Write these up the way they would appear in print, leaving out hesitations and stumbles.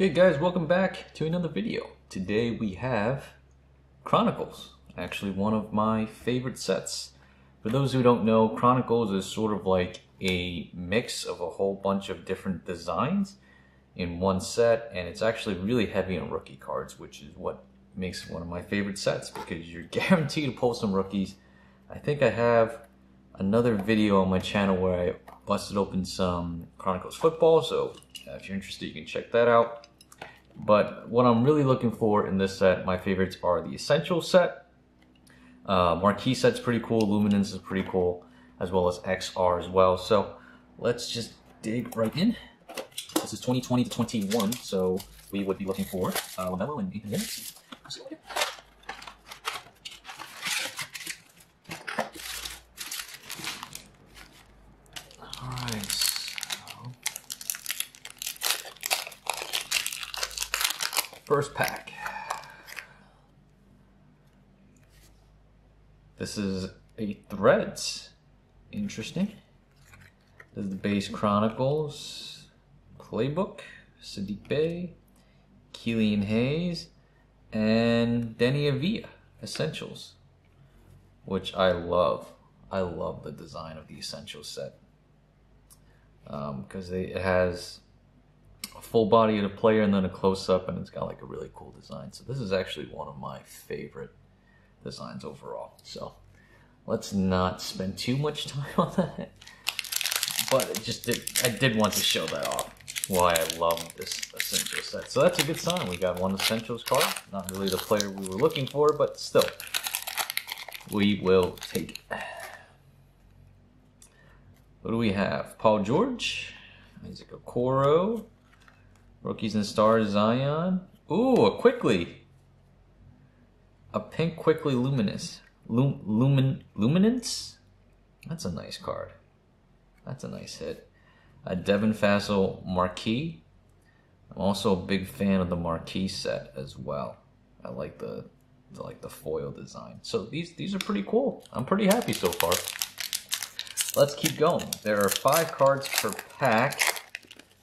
Okay guys, welcome back to another video. Today we have Chronicles, actually one of my favorite sets. For those who don't know, Chronicles is sort of like a mix of a whole bunch of different designs in one set, and it's actually really heavy on rookie cards, which is what makes it one of my favorite sets because you're guaranteed to pull some rookies. I think I have another video on my channel where I busted open some Chronicles football, so if you're interested you can check that out. But what I'm really looking for in this set, my favorites are the Essential set. Marquee set's pretty cool, Luminance is pretty cool, as well as XR as well. So let's just dig right in. This is 2020 to 21, so we would be looking for LaMelo and Nathan Minutes. Alright, so first pack. This is a Threads. Interesting. This is the base Chronicles playbook. Sadiq Bey, Killian Hayes, and Denny Avila Essentials, which I love. I love the design of the Essentials set because it has a full body of the player and then a close-up, and it's got like a really cool design. So this is actually one of my favorite designs overall. So let's not spend too much time on that, but I did want to show that off, why I love this Essentials set. So that's a good sign. We got one Essentials card. Not really the player we were looking for, but still, we will take it. What do we have? Paul George, Isaac Okoro, Rookies and Stars Zion. Ooh, a Quickly. A pink Quickly Luminance. Luminance? That's a nice card. That's a nice hit. A Devin Vassell Marquee. I'm also a big fan of the Marquee set as well. I like the foil design. So these are pretty cool. I'm pretty happy so far. Let's keep going. There are 5 cards per pack,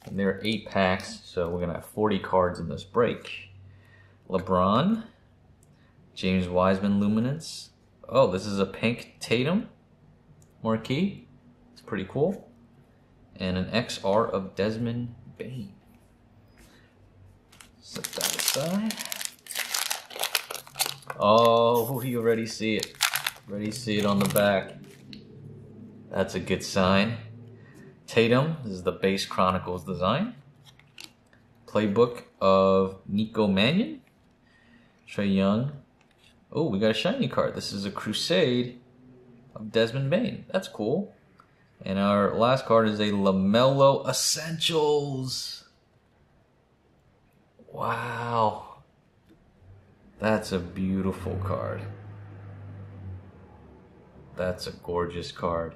and there are 8 packs, so we're gonna have 40 cards in this break. LeBron, James Wiseman Luminance. Oh, this is a pink Tatum Marquee. It's pretty cool. And an XR of Desmond Bane. Set that aside. Oh, you already see it. Already see it on the back. That's a good sign. Tatum, this is the base Chronicles design. Playbook of Nico Mannion. Trae Young. Oh, we got a shiny card. This is a Crusade of Desmond Bane. That's cool. And our last card is a LaMelo Essentials. Wow. That's a beautiful card. That's a gorgeous card.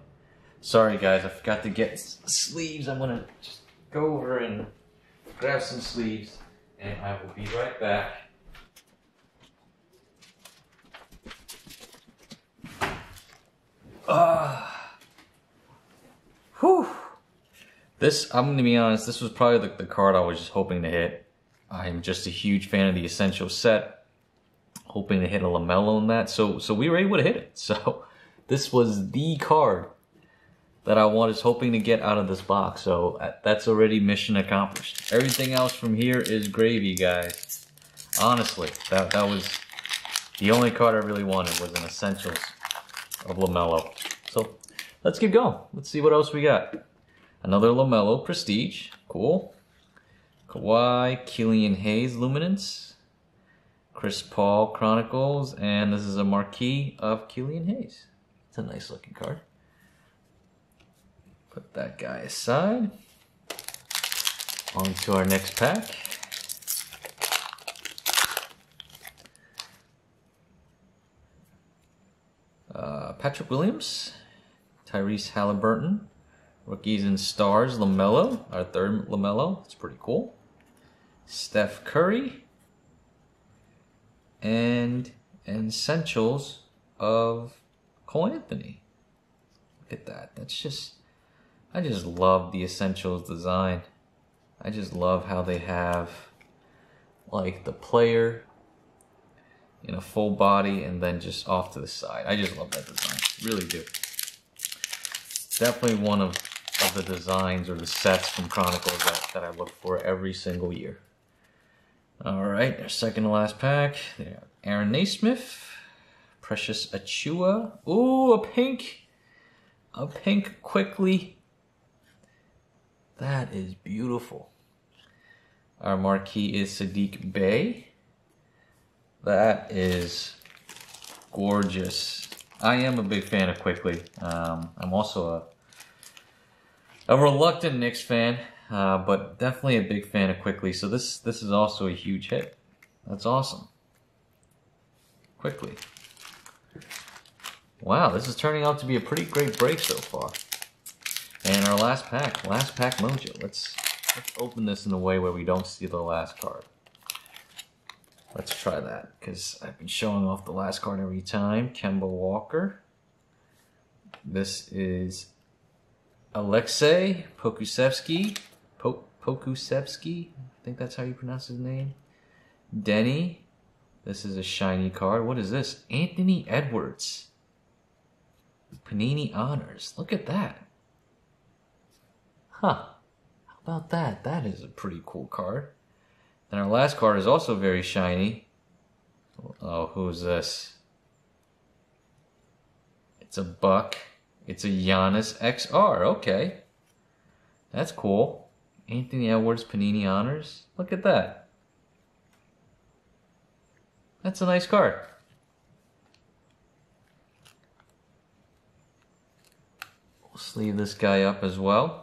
Sorry guys, I forgot to get sleeves. I'm gonna just go over and grab some sleeves, and I will be right back. Whew. This, I'm gonna be honest, this was probably the card I was just hoping to hit. I'm just a huge fan of the Essential set, hoping to hit a LaMelo in that. So we were able to hit it. So this was the card that I was hoping to get out of this box. So that's already mission accomplished. Everything else from here is gravy, guys. Honestly, that was the only card I really wanted, was an Essentials of LaMelo. So let's keep going. Let's see what else we got. Another LaMelo Prestige. Cool. Kawhi, Killian Hayes Luminance. Chris Paul Chronicles. And this is a Marquee of Killian Hayes. It's a nice looking card. Put that guy aside. On to our next pack. Patrick Williams, Tyrese Halliburton, Rookies and Stars LaMelo, our third LaMelo. It's pretty cool. Steph Curry, and Essentials of Cole Anthony. Look at that. That's just, I just love the Essentials design. I just love how they have like the player in a full body and then just off to the side. I just love that design, really do. Definitely one of the designs or the sets from Chronicles that I look for every single year. All right, our second to last pack. There, Aaron Naismith, Precious Achua. Ooh, a pink quickly. That is beautiful. Our marquee is Sadiq Bey. That is gorgeous. I am a big fan of Quickly. I'm also a reluctant Knicks fan, but definitely a big fan of Quickly. So this is also a huge hit. That's awesome. Quickly. Wow, this is turning out to be a pretty great break so far. And our last pack mojo. Let's open this in a way where we don't see the last card. Let's try that, because I've been showing off the last card every time. Kemba Walker. This is Alexei Pokusevsky. Pokusevsky, I think that's how you pronounce his name. Denny. This is a shiny card. What is this? Anthony Edwards. Panini Honors. Look at that. Huh. How about that? That is a pretty cool card. And our last card is also very shiny. Oh, who's this? It's a Buck. It's a Giannis XR. Okay. That's cool. Anthony Edwards Panini Honors. Look at that. That's a nice card. We'll sleeve this guy up as well.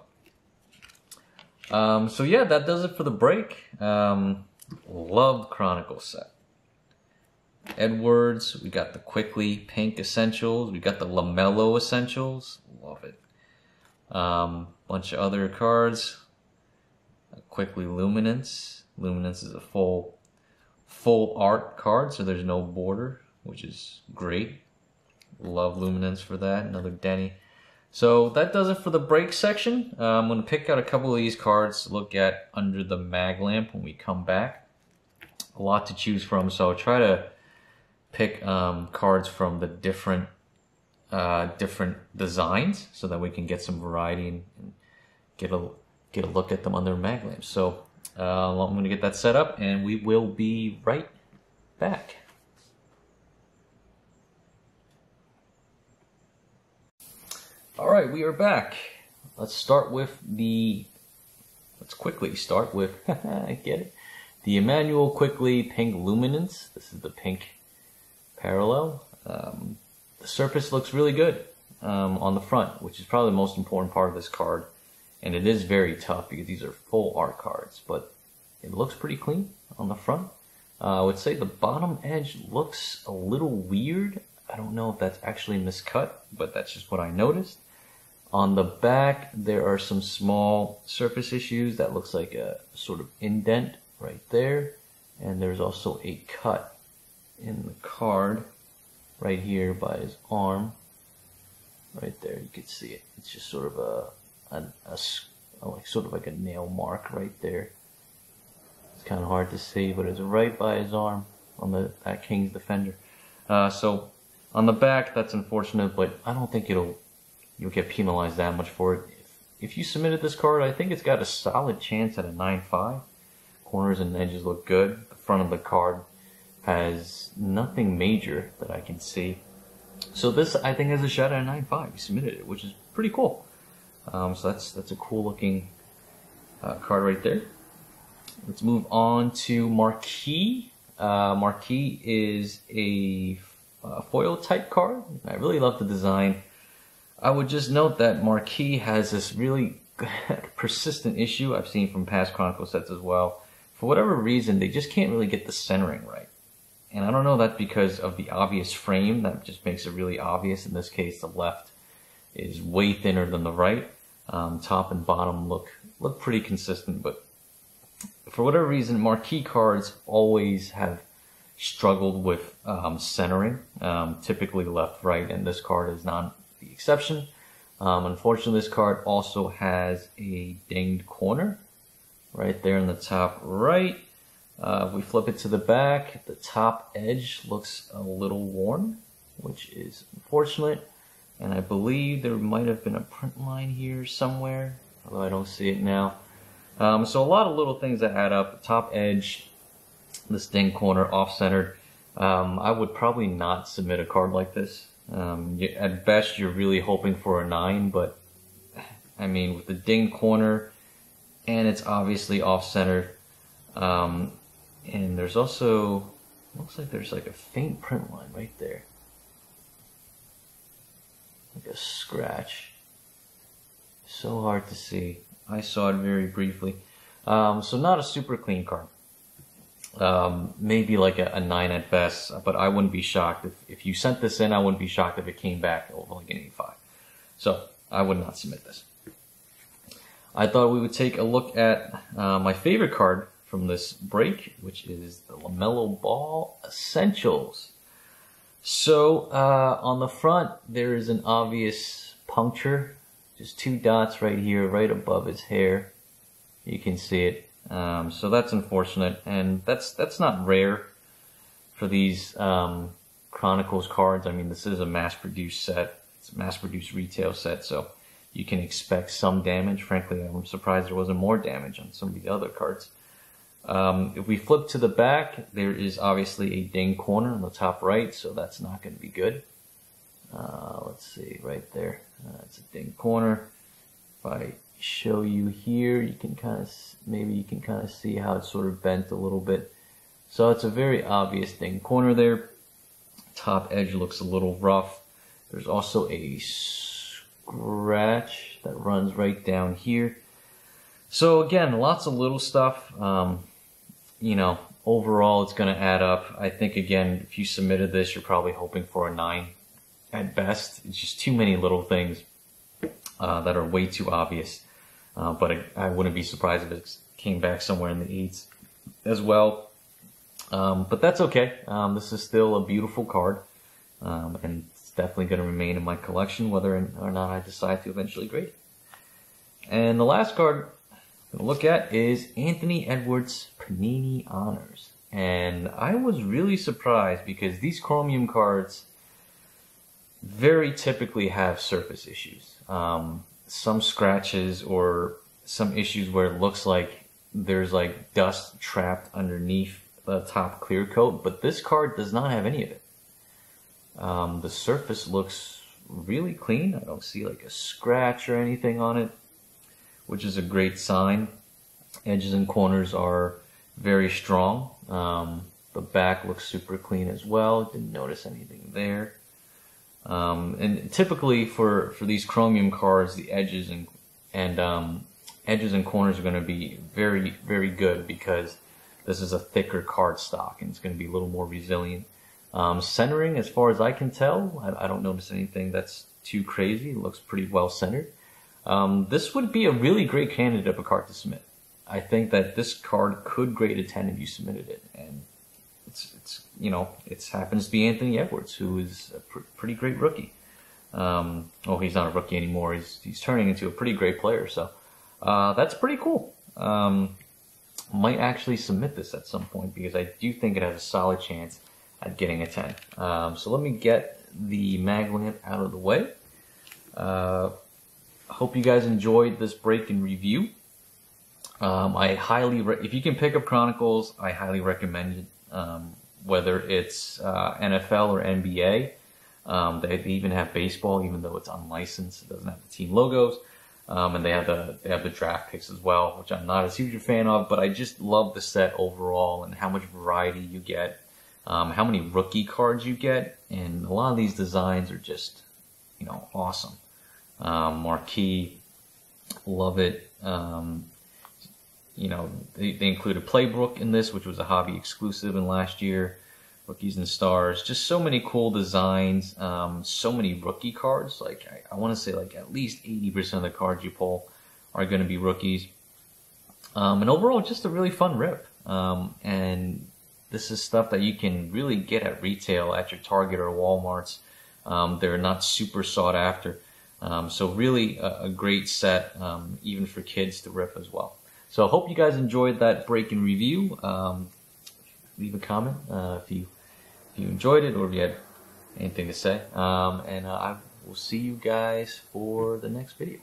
So yeah, that does it for the break. Loved Chronicles set. Edwards, we got the Quickly Pink Essentials, we got the LaMelo Essentials, love it. Bunch of other cards. Quickly Luminance. Luminance is a full art card, so there's no border, which is great. Love Luminance for that. Another Denny. So that does it for the break section. I'm going to pick out a couple of these cards to look at under the mag lamp when we come back. A lot to choose from, so I'll try to pick cards from the different designs so that we can get some variety and get a look at them under mag lamps. So I'm going to get that set up and we will be right back. Alright, we are back. Let's quickly start with, I get it, the Emmanuel Quickly Pink Luminance. This is the pink parallel. The surface looks really good on the front, which is probably the most important part of this card. And it is very tough because these are full art cards, but it looks pretty clean on the front. I would say the bottom edge looks a little weird. I don't know if that's actually miscut, but that's just what I noticed. On the back, there are some small surface issues. That looks like a sort of indent right there. And there's also a cut in the card right here by his arm. Right there, you can see it. It's just sort of like a nail mark right there. It's kind of hard to see, but it's right by his arm on that King's Defender. So on the back, that's unfortunate, but I don't think you'll get penalized that much for it. If you submitted this card, I think it's got a solid chance at a 9.5. Corners and edges look good. The front of the card has nothing major that I can see. So this, I think, has a shot at a 9.5. You submitted it, which is pretty cool. So that's a cool looking card right there. Let's move on to Marquee. Marquee is a foil type card. I really love the design. I would just note that Marquee has this really persistent issue I've seen from past Chronicle sets as well. For whatever reason, they just can't really get the centering right. And I don't know if that's because of the obvious frame that just makes it really obvious. In this case, the left is way thinner than the right. Top and bottom look pretty consistent, but for whatever reason, Marquee cards always have struggled with centering, typically left, right, and this card is not the exception. Unfortunately, this card also has a dinged corner right there in the top right. If we flip it to the back, the top edge looks a little worn, which is unfortunate. And I believe there might have been a print line here somewhere, although I don't see it now. So a lot of little things that add up. The top edge, this ding corner off-centered. I would probably not submit a card like this. At best, you're really hoping for a 9, but I mean, with the ding corner, and it's obviously off-centered, and there's also, looks like there's like a faint print line right there. Like a scratch. So hard to see. I saw it very briefly. So not a super clean card. Maybe like a 9 at best, but I wouldn't be shocked if you sent this in. I wouldn't be shocked if it came back over like an 85. So I would not submit this. I thought we would take a look at my favorite card from this break, which is the LaMelo Ball Essentials. So on the front, there is an obvious puncture, just 2 dots right here, right above his hair. You can see it. So that's unfortunate, and that's not rare for these Chronicles cards. I mean, this is a mass-produced set. It's a mass-produced retail set, so you can expect some damage. Frankly, I'm surprised there wasn't more damage on some of the other cards. If we flip to the back, there is obviously a ding corner on the top right, so that's not going to be good. Let's see, right there. It's a ding corner. If I show you here, you can kind of, maybe you can kind of see how it's sort of bent a little bit. So it's a very obvious ding corner there. Top edge looks a little rough. There's also a scratch that runs right down here. So again, lots of little stuff. You know, overall it's going to add up. I think, again, if you submitted this, you're probably hoping for a 9 at best. It's just too many little things that are way too obvious. But I wouldn't be surprised if it came back somewhere in the 8s as well. But that's okay. This is still a beautiful card. And it's definitely going to remain in my collection, whether or not I decide to eventually grade it. And the last card I'm going to look at is Anthony Edwards Panini Honors. And I was really surprised because these Chromium cards very typically have surface issues. Some scratches or some issues where it looks like there's like dust trapped underneath the top clear coat, but this card does not have any of it. The surface looks really clean. I don't see like a scratch or anything on it, which is a great sign. Edges and corners are very strong. The back looks super clean as well. Didn't notice anything there. And typically for these Chromium cards, the edges and edges and corners are going to be very, very good because this is a thicker card stock and it's going to be a little more resilient. Centering, as far as I can tell, I don't notice anything that's too crazy. It looks pretty well centered. This would be a really great candidate of a card to submit. I think that this card could grade a 10 if you submitted it, and it's you know, it happens to be Anthony Edwards, who is a pretty great rookie. Oh, he's not a rookie anymore. He's turning into a pretty great player. So that's pretty cool. Might actually submit this at some point because I do think it has a solid chance at getting a 10. So let me get the mag lamp out of the way. Hope you guys enjoyed this break and review. If you can pick up Chronicles, I highly recommend it. Whether it's NFL or NBA, they even have baseball, even though it's unlicensed. It doesn't have the team logos, and they have the draft picks as well, which I'm not a huge fan of. But I just love the set overall and how much variety you get, how many rookie cards you get, and a lot of these designs are just, you know, awesome. Marquee, love it. You know, they included Playbook in this, which was a hobby exclusive in last year. Rookies and Stars, just so many cool designs, so many rookie cards. Like I want to say like at least 80% of the cards you pull are going to be rookies. And overall, just a really fun rip. And this is stuff that you can really get at retail at your Target or Walmart's. They're not super sought after. So really a great set, even for kids to rip as well. So I hope you guys enjoyed that break and review. leave a comment if you enjoyed it or if you had anything to say. And I will see you guys for the next video.